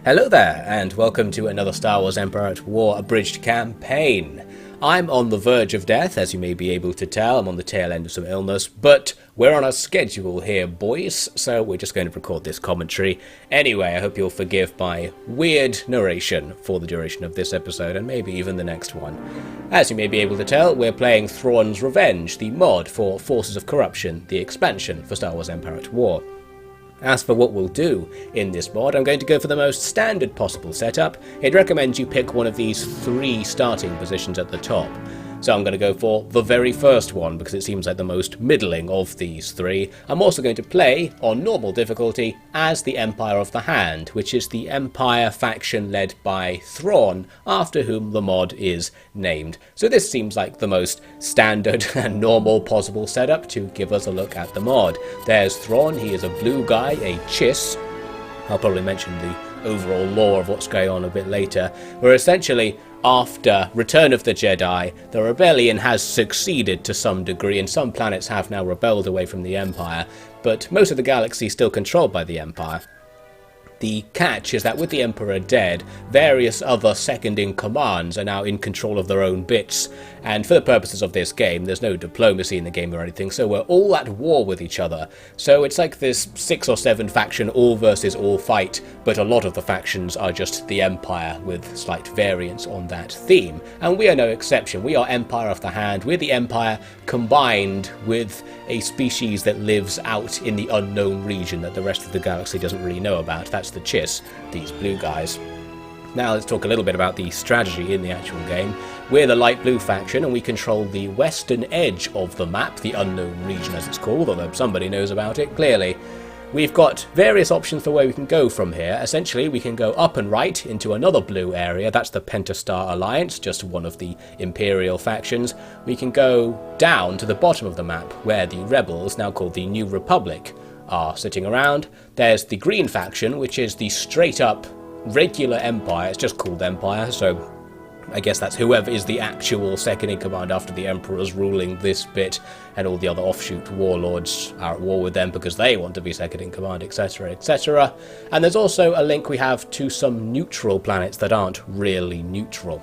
Hello there, and welcome to another Star Wars Empire at War Abridged campaign. I'm on the verge of death, as you may be able to tell. I'm on the tail end of some illness, but we're on a schedule here, boys, so we're just going to record this commentary. Anyway, I hope you'll forgive my weird narration for the duration of this episode, and maybe even the next one. As you may be able to tell, we're playing Thrawn's Revenge, the mod for Forces of Corruption, the expansion for Star Wars Empire at War. As for what we'll do in this mod, I'm going to go for the most standard possible setup. It recommends you pick one of these 3 starting positions at the top. So I'm going to go for the very first one because it seems like the most middling of these 3. I'm also going to play on normal difficulty as the Empire of the Hand, which is the Empire faction led by Thrawn, after whom the mod is named. So this seems like the most standard and normal possible setup to give us a look at the mod. There's Thrawn, he is a blue guy, a Chiss. I'll probably mention the overall lore of what's going on a bit later, where essentially after Return of the Jedi, the rebellion has succeeded to some degree, and some planets have now rebelled away from the Empire, but most of the galaxy is still controlled by the Empire. The catch is that with the Emperor dead, various other second-in-commands are now in control of their own bits, and for the purposes of this game, there's no diplomacy in the game or anything, so we're all at war with each other. So it's like this 6 or 7 faction all versus all fight, but a lot of the factions are just the Empire with slight variance on that theme. And we are no exception. We are Empire of the Hand. We're the Empire combined with a species that lives out in the unknown region that the rest of the galaxy doesn't really know about. That's the Chiss, these blue guys. Now let's talk a little bit about the strategy in the actual game. We're the light blue faction and we control the western edge of the map, the unknown region as it's called, although somebody knows about it, clearly. We've got various options for where we can go from here. Essentially, we can go up and right into another blue area. That's the Pentastar Alliance, just one of the Imperial factions. We can go down to the bottom of the map, where the rebels, now called the New Republic, are sitting around. There's the green faction, which is the straight-up regular Empire. It's just called Empire, so I guess that's whoever is the actual second-in-command after the Emperor's ruling this bit, and all the other offshoot warlords are at war with them because they want to be second-in-command, etc, etc. And there's also a link we have to some neutral planets that aren't really neutral.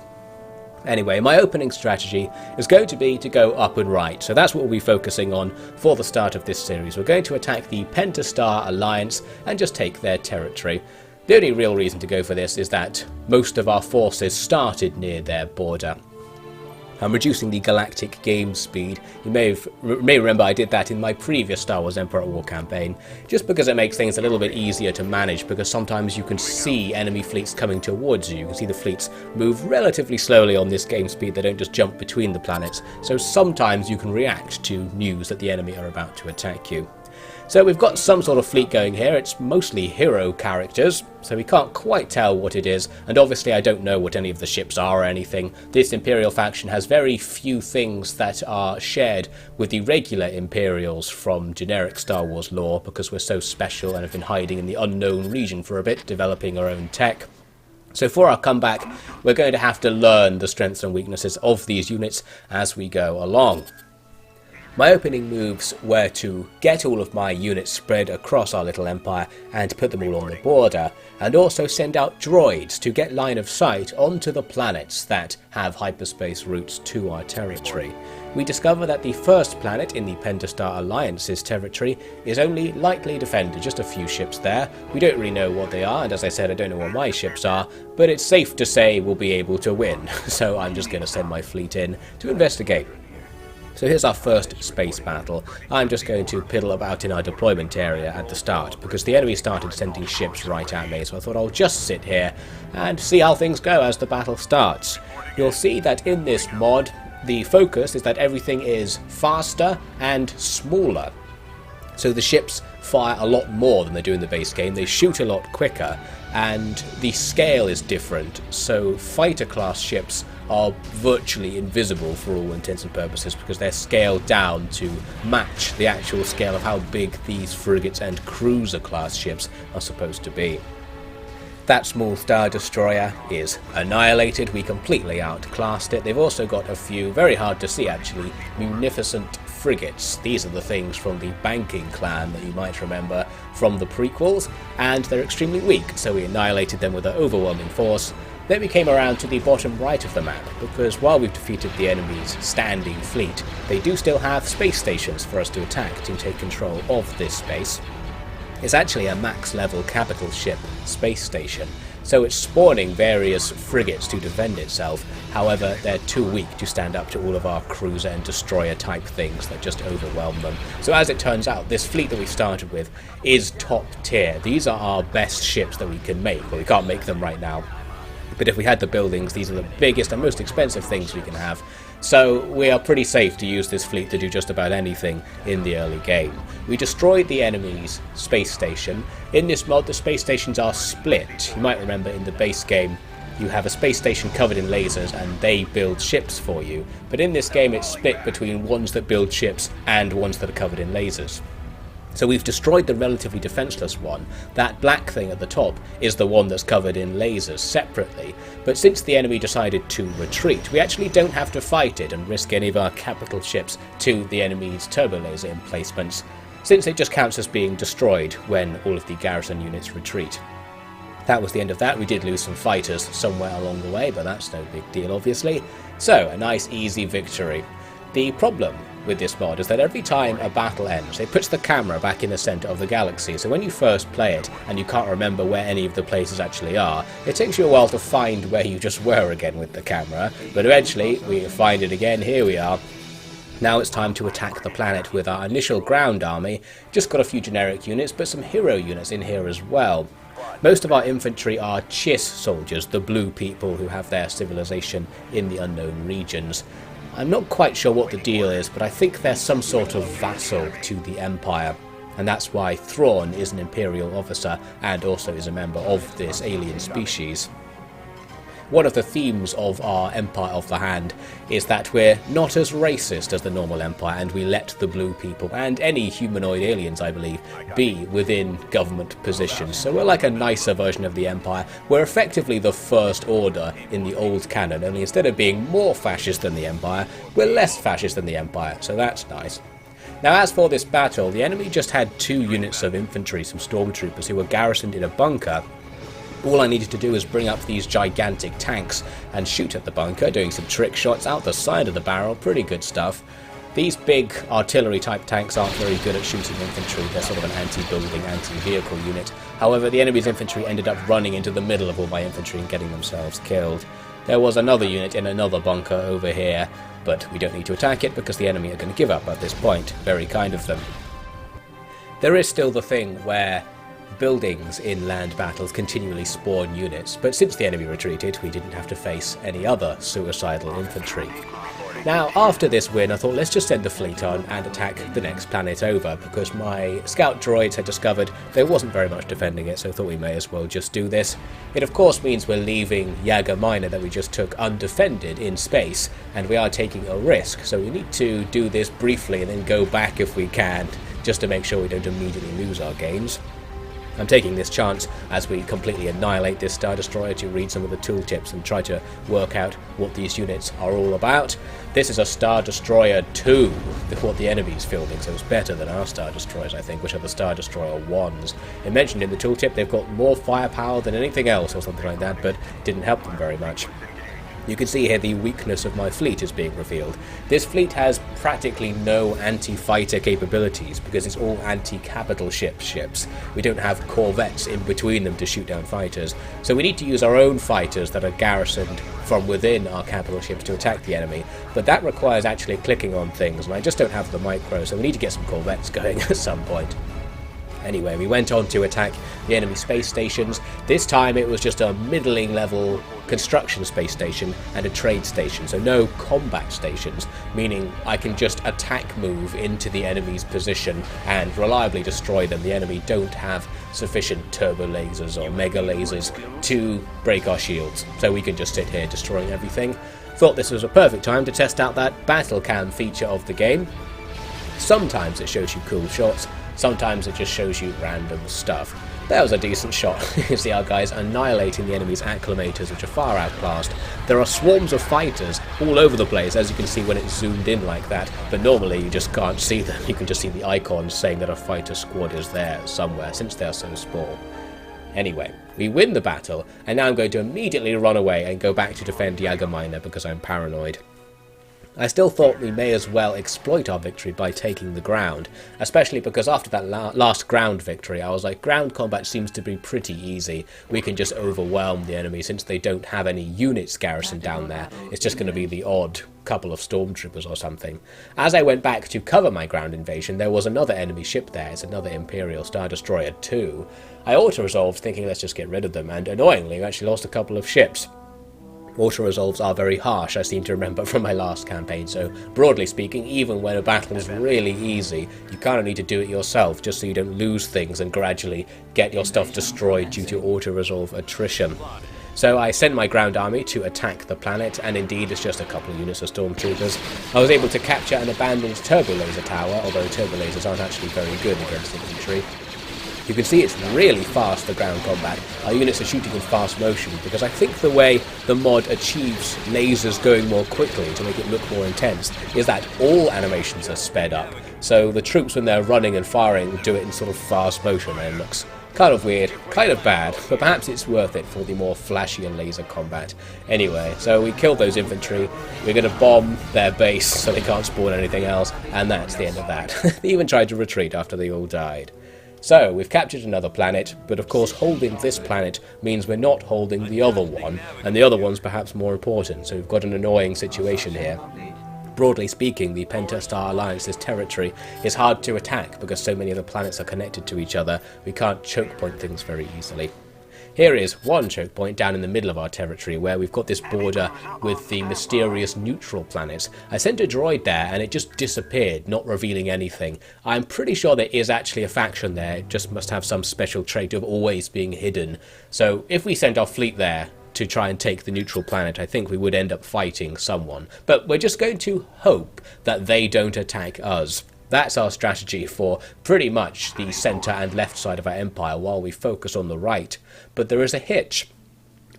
Anyway, my opening strategy is going to be to go up and right, so that's what we'll be focusing on for the start of this series. We're going to attack the Pentastar Alliance and just take their territory. The only real reason to go for this is that most of our forces started near their border. I'm reducing the galactic game speed. You may remember I did that in my previous Star Wars Empire at War campaign, just because it makes things a little bit easier to manage, because sometimes you can see enemy fleets coming towards you. You can see the fleets move relatively slowly on this game speed. They don't just jump between the planets, so sometimes you can react to news that the enemy are about to attack you. So we've got some sort of fleet going here. It's mostly hero characters, so we can't quite tell what it is, and obviously I don't know what any of the ships are or anything. This Imperial faction has very few things that are shared with the regular Imperials from generic Star Wars lore, because we're so special and have been hiding in the unknown region for a bit, developing our own tech. So for our comeback, we're going to have to learn the strengths and weaknesses of these units as we go along. My opening moves were to get all of my units spread across our little empire and put them all on the border, and also send out droids to get line of sight onto the planets that have hyperspace routes to our territory. We discover that the first planet in the Pentastar Alliance's territory is only lightly defended, just a few ships there. We don't really know what they are, and as I said, I don't know what my ships are, but it's safe to say we'll be able to win, so I'm just going to send my fleet in to investigate. So here's our first space battle. I'm just going to piddle about in our deployment area at the start, because the enemy started sending ships right at me, so I thought I'll just sit here and see how things go as the battle starts. You'll see that in this mod, the focus is that everything is faster and smaller. So the ships fire a lot more than they do in the base game, they shoot a lot quicker, and the scale is different, so fighter class ships are virtually invisible for all intents and purposes because they're scaled down to match the actual scale of how big these frigates and cruiser class ships are supposed to be. That small Star Destroyer is annihilated. We completely outclassed it. They've also got a few, very hard to see actually, munificent frigates. These are the things from the banking clan that you might remember from the prequels, and they're extremely weak, so we annihilated them with an overwhelming force. Then we came around to the bottom right of the map, because while we've defeated the enemy's standing fleet, they do still have space stations for us to attack to take control of this space. It's actually a max level capital ship space station, so it's spawning various frigates to defend itself. However, they're too weak to stand up to all of our cruiser and destroyer type things that just overwhelm them. So as it turns out, this fleet that we started with is top tier. These are our best ships that we can make. Well, we can't make them right now, but if we had the buildings, these are the biggest and most expensive things we can have. So we are pretty safe to use this fleet to do just about anything in the early game. We destroyed the enemy's space station. In this mod, the space stations are split. You might remember in the base game, you have a space station covered in lasers and they build ships for you. But in this game, it's split between ones that build ships and ones that are covered in lasers. So we've destroyed the relatively defenseless one. That black thing at the top is the one that's covered in lasers separately. But since the enemy decided to retreat, we actually don't have to fight it and risk any of our capital ships to the enemy's turbo laser emplacements, since it just counts as being destroyed when all of the garrison units retreat. That was the end of that. We did lose some fighters somewhere along the way, but that's no big deal obviously. So, a nice easy victory. The problem with this mod is that every time a battle ends, it puts the camera back in the centre of the galaxy, so when you first play it and you can't remember where any of the places actually are, it takes you a while to find where you just were again with the camera, but eventually we find it again. Here we are. Now it's time to attack the planet with our initial ground army. Just got a few generic units, but some hero units in here as well. Most of our infantry are Chiss soldiers, the blue people who have their civilization in the unknown regions. I'm not quite sure what the deal is, but I think they're some sort of vassal to the Empire, and that's why Thrawn is an imperial officer and also is a member of this alien species. One of the themes of our Empire of the Hand is that we're not as racist as the normal Empire, and we let the blue people, and any humanoid aliens I believe, be within government positions. So we're like a nicer version of the Empire. We're effectively the First Order in the old canon, only instead of being more fascist than the Empire, we're less fascist than the Empire, so that's nice. Now as for this battle, the enemy just had 2 units of infantry, some stormtroopers who were garrisoned in a bunker. All I needed to do was bring up these gigantic tanks and shoot at the bunker, doing some trick shots out the side of the barrel. Pretty good stuff. These big artillery type tanks aren't very good at shooting infantry. They're sort of an anti-building, anti-vehicle unit. However, the enemy's infantry ended up running into the middle of all my infantry and getting themselves killed. There was another unit in another bunker over here, but we don't need to attack it because the enemy are going to give up at this point. Very kind of them. There is still the thing where buildings in land battles continually spawn units, but since the enemy retreated, we didn't have to face any other suicidal infantry. Now, after this win, I thought let's just send the fleet on and attack the next planet over, because my scout droids had discovered there wasn't very much defending it, so I thought we may as well just do this. It of course means we're leaving Yaga Minor that we just took undefended in space, and we are taking a risk, so we need to do this briefly and then go back if we can, just to make sure we don't immediately lose our gains. I'm taking this chance as we completely annihilate this Star Destroyer to read some of the tooltips and try to work out what these units are all about. This is a Star Destroyer 2, what the enemy's fielding, so it's better than our Star Destroyers, I think, which are the Star Destroyer 1s. It mentioned in the tooltip they've got more firepower than anything else or something like that, but didn't help them very much. You can see here the weakness of my fleet is being revealed. This fleet has practically no anti-fighter capabilities because it's all anti-capital ships. We don't have corvettes in between them to shoot down fighters, so we need to use our own fighters that are garrisoned from within our capital ships to attack the enemy, but that requires actually clicking on things, and I just don't have the micro, so we need to get some corvettes going at some point. Anyway, we went on to attack the enemy space stations. This time it was just a middling level construction space station and a trade station, so no combat stations, meaning I can just attack move into the enemy's position and reliably destroy them. The enemy don't have sufficient turbo lasers or mega lasers to break our shields, so we can just sit here destroying everything. Thought this was a perfect time to test out that battle cam feature of the game. Sometimes it shows you cool shots, sometimes it just shows you random stuff. That was a decent shot. You can see our guys annihilating the enemy's acclamators, which are far outclassed. There are swarms of fighters all over the place, as you can see when it's zoomed in like that, but normally you just can't see them. You can just see the icons saying that a fighter squad is there somewhere, since they are so small. Anyway, we win the battle, and now I'm going to immediately run away and go back to defend Yaga Minor because I'm paranoid. I still thought we may as well exploit our victory by taking the ground, especially because after that last ground victory I was like, ground combat seems to be pretty easy. We can just overwhelm the enemy since they don't have any units garrisoned down there. It's just going to be the odd couple of stormtroopers or something. As I went back to cover my ground invasion, there was another enemy ship there. It's another Imperial Star Destroyer 2. I auto-resolved thinking let's just get rid of them, and annoyingly we actually lost a couple of ships. Auto-resolves are very harsh, I seem to remember from my last campaign, so broadly speaking, even when a battle is really easy, you kind of need to do it yourself just so you don't lose things and gradually get your stuff destroyed due to auto-resolve attrition. So I sent my ground army to attack the planet, and indeed it's just a couple of units of stormtroopers. I was able to capture an abandoned turbo laser tower, although turbo lasers aren't actually very good against infantry. You can see it's really fast, the ground combat. Our units are shooting in fast motion, because I think the way the mod achieves lasers going more quickly to make it look more intense is that all animations are sped up. So the troops, when they're running and firing, do it in sort of fast motion, and it looks kind of weird, kind of bad, but perhaps it's worth it for the more flashier laser combat. Anyway, so we killed those infantry, we're going to bomb their base so they can't spawn anything else, and that's the end of that. They even tried to retreat after they all died. So, we've captured another planet, but of course holding this planet means we're not holding the other one, and the other one's perhaps more important, so we've got an annoying situation here. Broadly speaking, the Pentastar Alliance's territory is hard to attack because so many of the planets are connected to each other. We can't choke point things very easily. Here is one choke point down in the middle of our territory where we've got this border with the mysterious neutral planets. I sent a droid there and it just disappeared, not revealing anything. I'm pretty sure there is actually a faction there, it just must have some special trait of always being hidden. So if we sent our fleet there to try and take the neutral planet, I think we would end up fighting someone. But we're just going to hope that they don't attack us. That's our strategy for pretty much the centre and left side of our empire while we focus on the right. But there is a hitch.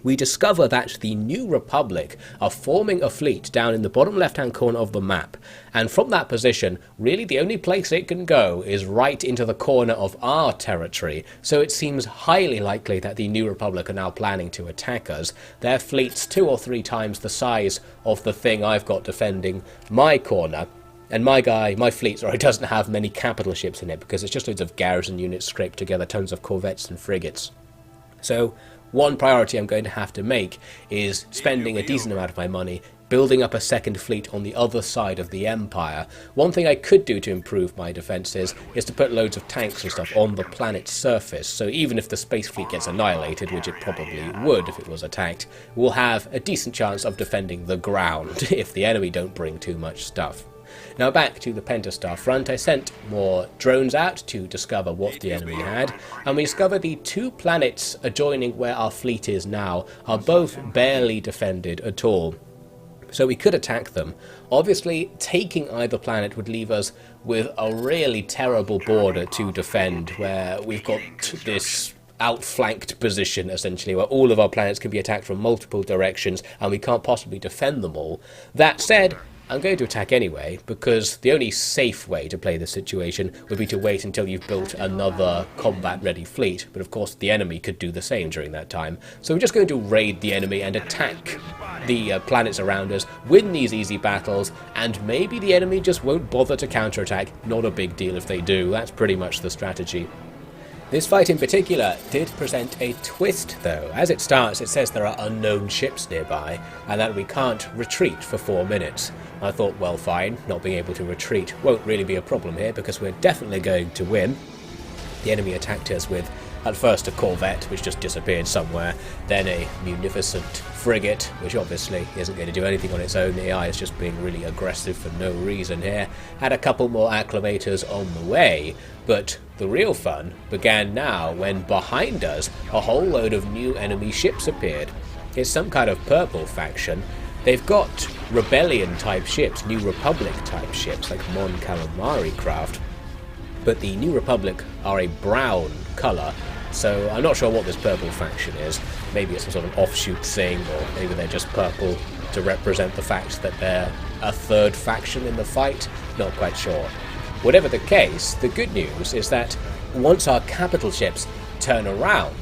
We discover that the New Republic are forming a fleet down in the bottom left-hand corner of the map, and from that position, really the only place it can go is right into the corner of our territory, so it seems highly likely that the New Republic are now planning to attack us. Their fleet's 2 or 3 times the size of the thing I've got defending my corner. And my fleet, doesn't have many capital ships in it because it's just loads of garrison units scraped together, tons of corvettes and frigates. So one priority I'm going to have to make is spending a decent amount of my money building up a second fleet on the other side of the Empire. One thing I could do to improve my defences is to put loads of tanks and stuff on the planet's surface, so even if the space fleet gets annihilated, which it probably would if it was attacked, we'll have a decent chance of defending the ground if the enemy don't bring too much stuff. Now back to the Pentastar front, I sent more drones out to discover what the enemy had, and we discovered the 2 planets adjoining where our fleet is now are both barely defended at all. So we could attack them. Obviously, taking either planet would leave us with a really terrible border to defend, where we've got this outflanked position, essentially, where all of our planets can be attacked from multiple directions, and we can't possibly defend them all. That said, I'm going to attack anyway, because the only safe way to play this situation would be to wait until you've built another combat-ready fleet, but of course the enemy could do the same during that time. So we're just going to raid the enemy and attack the planets around us, win these easy battles, and maybe the enemy just won't bother to counterattack. Not a big deal if they do, that's pretty much the strategy. This fight in particular did present a twist though. As it starts, it says there are unknown ships nearby and that we can't retreat for 4 minutes. I thought, well fine, not being able to retreat won't really be a problem here because we're definitely going to win. The enemy attacked us with, at first, a corvette, which just disappeared somewhere, then a munificent frigate, which obviously isn't going to do anything on its own. The AI is just being really aggressive for no reason here. Had a couple more acclamators on the way, but the real fun began now when behind us a whole load of new enemy ships appeared. It's some kind of purple faction. They've got rebellion type ships, New Republic type ships like Mon Calamari craft, but the New Republic are a brown colour, So I'm not sure what this purple faction is. Maybe it's some sort of offshoot thing, or maybe they're just purple to represent the fact that they're a third faction in the fight. Not quite sure. Whatever the case, the good news is that once our capital ships turn around,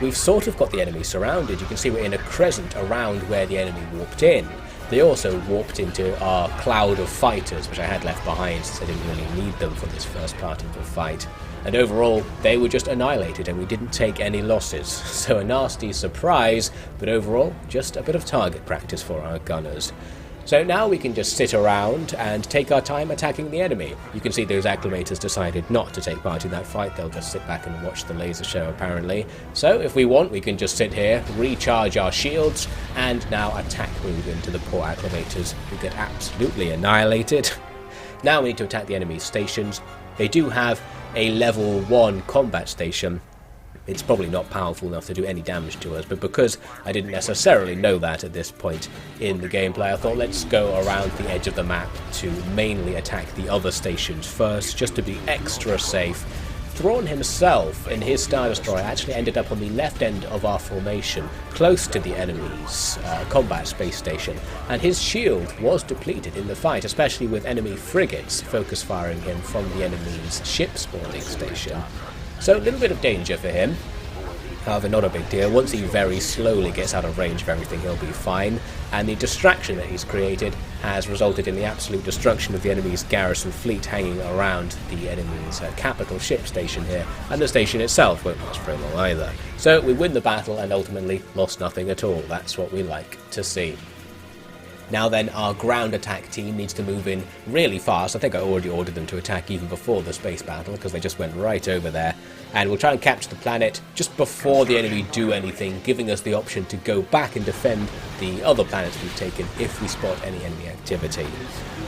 we've sort of got the enemy surrounded. You can see we're in a crescent around where the enemy warped in. They also warped into our cloud of fighters, which I had left behind since I didn't really need them for this first part of the fight. And overall, they were just annihilated and we didn't take any losses. So a nasty surprise, but overall, just a bit of target practice for our gunners. So now we can just sit around and take our time attacking the enemy. You can see those acclimators decided not to take part in that fight. They'll just sit back and watch the laser show apparently. So if we want, we can just sit here, recharge our shields, and now attack move into the poor acclimators who get absolutely annihilated. Now we need to attack the enemy's stations. They do have a level 1 combat station. It's probably not powerful enough to do any damage to us, but because I didn't necessarily know that at this point in the gameplay, I thought let's go around the edge of the map to mainly attack the other stations first, just to be extra safe. Thrawn himself, in his Star Destroyer, actually ended up on the left end of our formation, close to the enemy's combat space station, and his shield was depleted in the fight, especially with enemy frigates focus firing him from the enemy's ship spawning station. So a little bit of danger for him, however not a big deal. Once he very slowly gets out of range of everything, he'll be fine, and the distraction that he's created has resulted in the absolute destruction of the enemy's garrison fleet hanging around the enemy's capital ship station here, and the station itself won't last very long either. So we win the battle and ultimately lost nothing at all. That's what we like to see. Now then, our ground attack team needs to move in really fast. I think I already ordered them to attack even before the space battle, because they just went right over there. And we'll try and capture the planet just before the enemy do anything, giving us the option to go back and defend the other planets we've taken if we spot any enemy activity.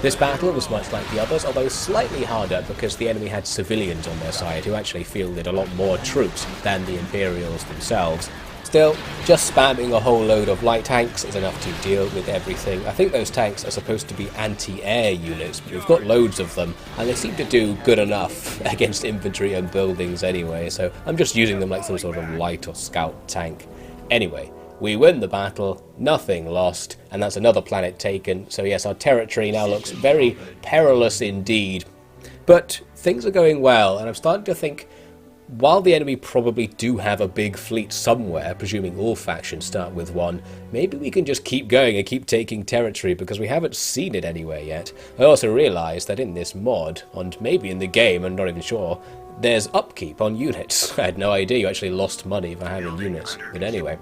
This battle was much like the others, although slightly harder because the enemy had civilians on their side who actually fielded a lot more troops than the Imperials themselves. Still, just spamming a whole load of light tanks is enough to deal with everything. I think those tanks are supposed to be anti-air units, but we've got loads of them, and they seem to do good enough against infantry and buildings anyway, so I'm just using them like some sort of light or scout tank. Anyway, we win the battle, nothing lost, and that's another planet taken, so yes, our territory now looks very perilous indeed. But things are going well, and I'm starting to think, while the enemy probably do have a big fleet somewhere, presuming all factions start with one, maybe we can just keep going and keep taking territory because we haven't seen it anywhere yet. I also realised that in this mod, and maybe in the game, I'm not even sure, there's upkeep on units. I had no idea you actually lost money for having units, but anyway.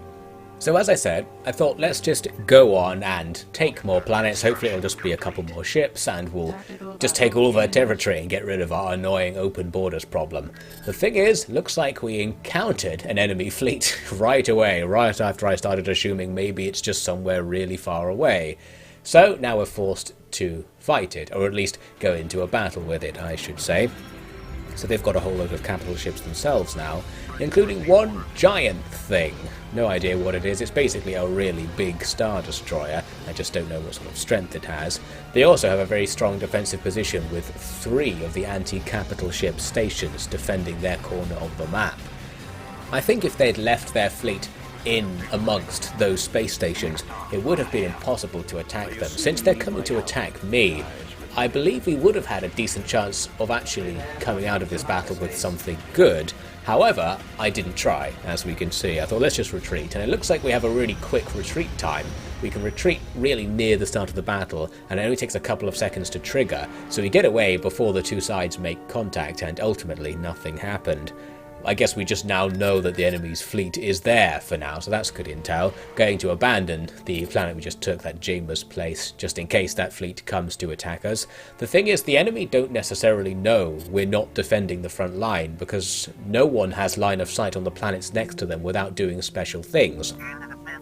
So as I said, I thought let's just go on and take more planets. Hopefully it'll just be a couple more ships and we'll just take all of our territory and get rid of our annoying open borders problem. The thing is, looks like we encountered an enemy fleet right away, right after I started assuming maybe it's just somewhere really far away. So now we're forced to fight it, or at least go into a battle with it, I should say. So they've got a whole load of capital ships themselves now, including one giant thing. No idea what it is. It's basically a really big Star Destroyer. I just don't know what sort of strength it has. They also have a very strong defensive position with 3 of the anti-capital ship stations defending their corner of the map. I think if they'd left their fleet in amongst those space stations, it would have been impossible to attack them. Since they're coming to attack me, I believe we would have had a decent chance of actually coming out of this battle with something good. However, I didn't try, as we can see. I thought let's just retreat, and it looks like we have a really quick retreat time. We can retreat really near the start of the battle, and it only takes a couple of seconds to trigger, so we get away before the two sides make contact, and ultimately nothing happened. I guess we just now know that the enemy's fleet is there for now, so that's good intel. Going to abandon the planet we just took, that Jamer's place, just in case that fleet comes to attack us. The thing is, the enemy don't necessarily know we're not defending the front line, because no one has line of sight on the planets next to them without doing special things.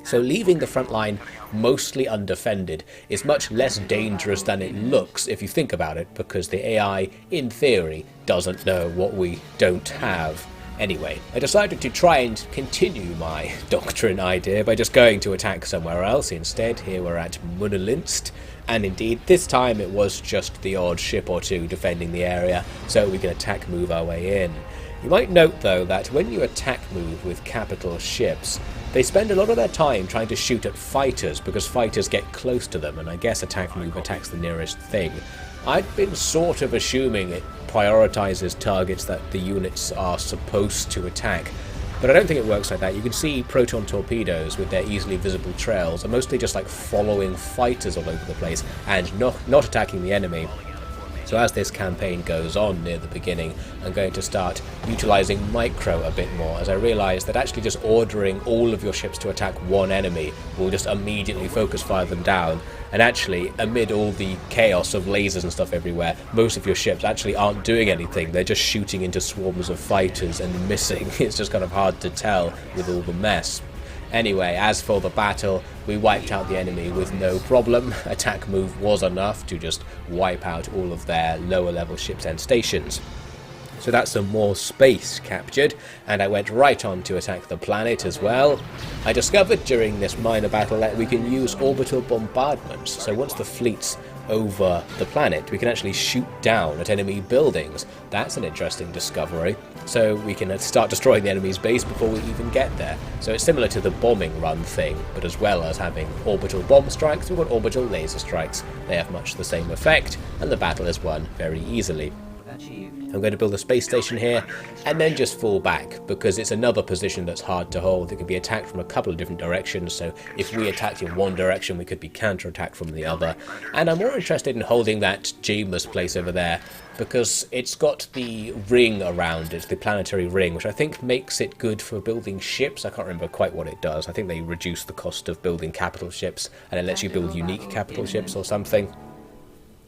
So leaving the front line mostly undefended is much less dangerous than it looks if you think about it, because the AI, in theory, doesn't know what we don't have. Anyway, I decided to try and continue my doctrine idea by just going to attack somewhere else instead. Here we're at Munnelinst, and indeed this time it was just the odd ship or two defending the area, so we can attack move our way in. You might note though that when you attack move with capital ships, they spend a lot of their time trying to shoot at fighters because fighters get close to them, and I guess attack move attacks the nearest thing. I'd been sort of assuming it prioritizes targets that the units are supposed to attack, but I don't think it works like that. You can see proton torpedoes with their easily visible trails are mostly just like following fighters all over the place and not attacking the enemy. So as this campaign goes on near the beginning, I'm going to start utilizing micro a bit more, as I realise that actually just ordering all of your ships to attack one enemy will just immediately focus fire them down. And actually, amid all the chaos of lasers and stuff everywhere, most of your ships actually aren't doing anything. They're just shooting into swarms of fighters and missing. It's just kind of hard to tell with all the mess. Anyway, as for the battle, we wiped out the enemy with no problem. Attack move was enough to just wipe out all of their lower level ships and stations. So that's some more space captured, and I went right on to attack the planet as well. I discovered during this minor battle that we can use orbital bombardments, so once the fleet's over the planet, we can actually shoot down at enemy buildings. That's an interesting discovery. So we can start destroying the enemy's base before we even get there. So it's similar to the bombing run thing, but as well as having orbital bomb strikes, we've got orbital laser strikes. They have much the same effect, and the battle is won very easily. I'm going to build a space station here and then just fall back, because it's another position that's hard to hold. It can be attacked from a couple of different directions, so if we attacked in one direction we could be counterattacked from the other. And I'm more interested in holding that Jameis place over there because it's got the ring around it, the planetary ring, which I think makes it good for building ships. I can't remember quite what it does. I think they reduce the cost of building capital ships and it lets you build unique capital ships or something.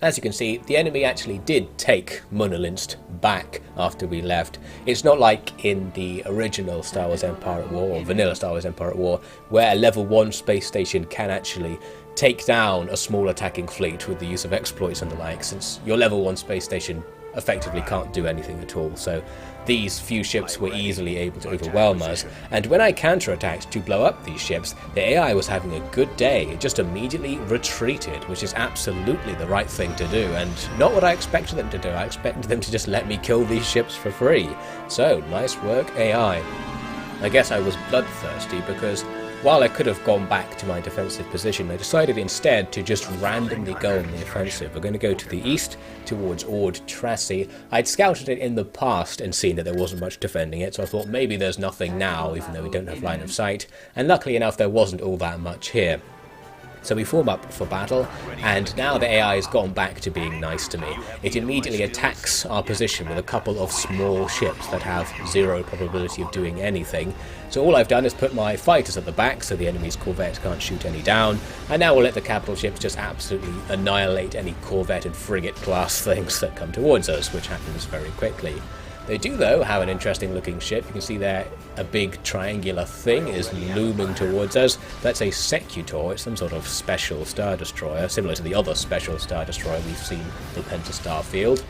As you can see, the enemy actually did take Munalinst back after we left. It's not like in the original Star Wars Empire at War, or vanilla Star Wars Empire at War, where a level 1 space station can actually take down a small attacking fleet with the use of exploits and the like, since your level 1 space station effectively can't do anything at all. So these few ships were easily able to overwhelm us, and when I counterattacked to blow up these ships, the AI was having a good day. It just immediately retreated, which is absolutely the right thing to do, and not what I expected them to do. I expected them to just let me kill these ships for free. So, nice work, AI. I guess I was bloodthirsty because while I could have gone back to my defensive position, I decided instead to just randomly go on the offensive. We're going to go to the east, towards Ord Tracy. I'd scouted it in the past and seen that there wasn't much defending it, so I thought maybe there's nothing now, even though we don't have line of sight. And luckily enough, there wasn't all that much here. So we form up for battle, and now the AI has gone back to being nice to me. It immediately attacks our position with a couple of small ships that have zero probability of doing anything. So all I've done is put my fighters at the back so the enemy's corvette can't shoot any down, and now we'll let the capital ships just absolutely annihilate any corvette and frigate class things that come towards us, which happens very quickly. They do, though, have an interesting looking ship. You can see there a big triangular thing is looming towards us. That's a Secutor. It's some sort of special Star Destroyer, similar to the other special Star Destroyer we've seen in the Pentastar field.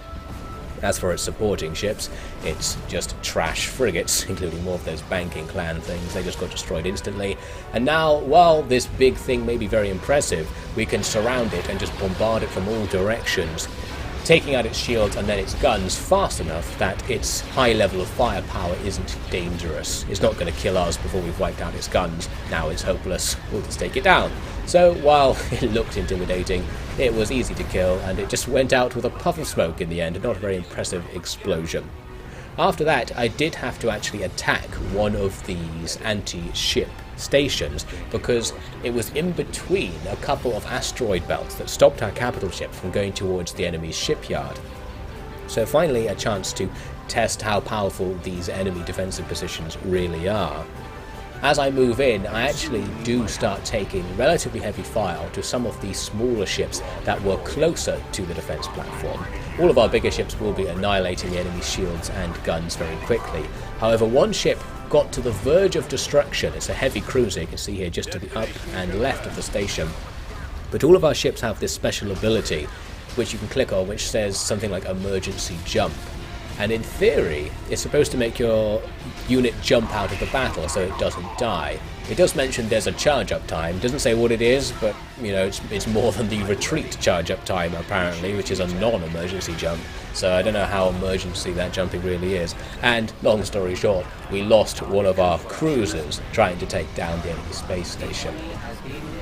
As for its supporting ships, it's just trash frigates, including more of those banking clan things. They just got destroyed instantly. And now, while this big thing may be very impressive, we can surround it and just bombard it from all directions, taking out its shields and then its guns fast enough that its high level of firepower isn't dangerous. It's not going to kill us before we've wiped out its guns. Now it's hopeless. We'll just take it down. So while it looked intimidating, it was easy to kill, and it just went out with a puff of smoke in the end, not a very impressive explosion. After that, I did have to actually attack one of these anti-ship stations because it was in between a couple of asteroid belts that stopped our capital ship from going towards the enemy's shipyard. So finally a chance to test how powerful these enemy defensive positions really are. As I move in, I actually do start taking relatively heavy fire to some of these smaller ships that were closer to the defense platform. All of our bigger ships will be annihilating the enemy's shields and guns very quickly. However, one ship got to the verge of destruction. It's a heavy cruiser, you can see here just to the up and left of the station. But all of our ships have this special ability, which you can click on, which says something like emergency jump. And in theory, it's supposed to make your unit jump out of the battle so it doesn't die. It does mention there's a charge-up time. Doesn't say what it is, but, you know, it's more than the retreat charge-up time, apparently, which is a non-emergency jump. So I don't know how emergency that jumping really is. And, long story short, we lost one of our cruisers trying to take down the enemy space station.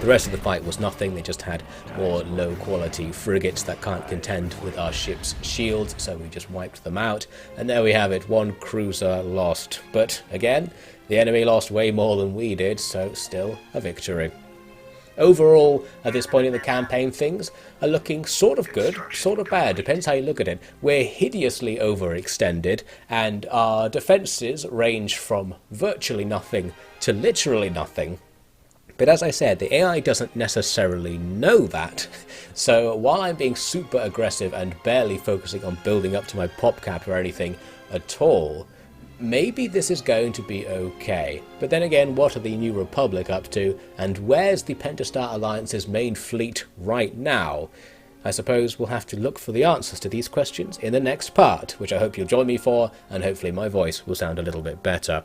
The rest of the fight was nothing. They just had more low-quality frigates that can't contend with our ship's shields, so we just wiped them out. And there we have it, one cruiser lost. But, again, the enemy lost way more than we did, so still a victory. Overall, at this point in the campaign, things are looking sort of good, sort of bad, depends how you look at it. We're hideously overextended, and our defences range from virtually nothing to literally nothing. But as I said, the AI doesn't necessarily know that. So while I'm being super aggressive and barely focusing on building up to my pop cap or anything at all, maybe this is going to be okay. But then again, what are the New Republic up to, and where's the Pentastar Alliance's main fleet right now? I suppose we'll have to look for the answers to these questions in the next part, which I hope you'll join me for, and hopefully my voice will sound a little bit better.